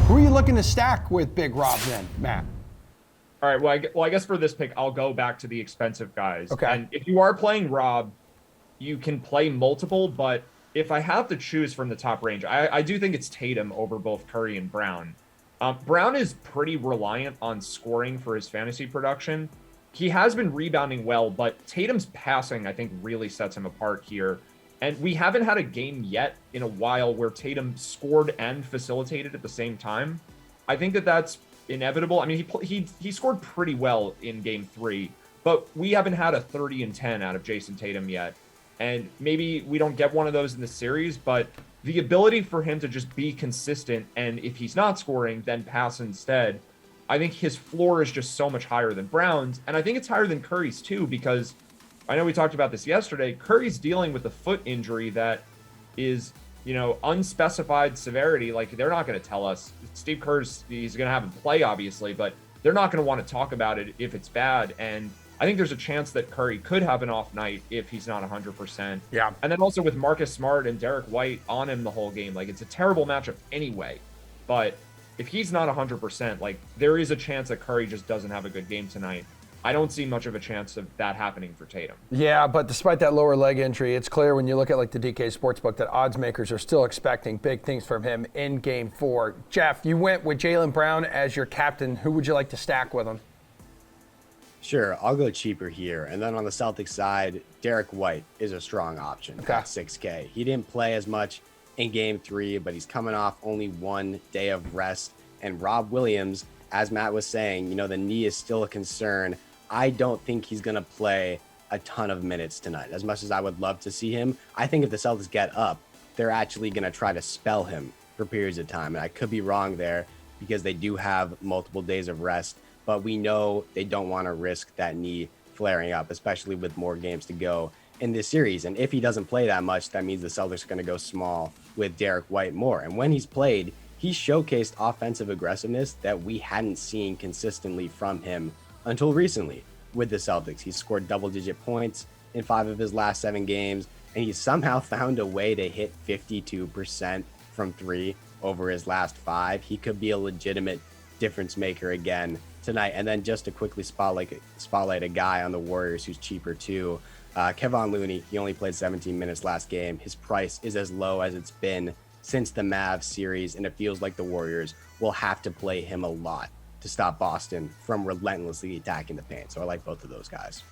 Who are you looking to stack with Big Rob then, Matt? All right. Well, I guess for this pick, I'll go back to the expensive guys. Okay. And if you are playing Rob, you can play multiple. But if I have to choose from the top range, I do think it's Tatum over both Curry and Brown. Brown is pretty reliant on scoring for his fantasy production. He has been rebounding well, but Tatum's passing, I think, really sets him apart here. And we haven't had a game yet in a while where Tatum scored and facilitated at the same time. I think that that's inevitable. I mean, he scored pretty well in game 3, but we haven't had a 30 and 10 out of Jason Tatum yet. And maybe we don't get one of those in the series, but the ability for him to just be consistent, and if he's not scoring, then pass instead, I think his floor is just so much higher than Brown's. And I think it's higher than Curry's too, because I know we talked about this yesterday. Curry's dealing with a foot injury that is, unspecified severity. Like, they're not going to tell us. Steve Kerr's, he's going to have him play, obviously, but they're not going to want to talk about it if it's bad. And I think there's a chance that Curry could have an off night if he's not 100%. Yeah. And then also with Marcus Smart and Derrick White on him the whole game, like, it's a terrible matchup anyway. But if he's not 100%, like, there is a chance that Curry just doesn't have a good game tonight. I don't see much of a chance of that happening for Tatum. Yeah, but despite that lower leg injury, it's clear when you look at like the DK Sportsbook that odds makers are still expecting big things from him in Game 4. Jeff, you went with Jaylen Brown as your captain. Who would you like to stack with him? Sure, I'll go cheaper here. And then on the Celtics side, Derrick White is a strong option at 6K. He didn't play as much in Game 3, but he's coming off only 1 day of rest. And Rob Williams, as Matt was saying, the knee is still a concern. I don't think he's going to play a ton of minutes tonight. As much as I would love to see him, I think if the Celtics get up, they're actually going to try to spell him for periods of time. And I could be wrong there because they do have multiple days of rest, but we know they don't want to risk that knee flaring up, especially with more games to go in this series. And if he doesn't play that much, that means the Celtics are going to go small with Derrick White more. And when he's played, he's showcased offensive aggressiveness that we hadn't seen consistently from him until recently with the Celtics. He's scored double-digit points in 5 of his last 7 games, and he's somehow found a way to hit 52% from 3 over his last 5. He could be a legitimate difference maker again tonight. And then just to quickly spotlight a guy on the Warriors who's cheaper too, Kevon Looney. He only played 17 minutes last game. His price is as low as it's been since the Mavs series, and it feels like the Warriors will have to play him a lot to stop Boston from relentlessly attacking the paint. So I like both of those guys.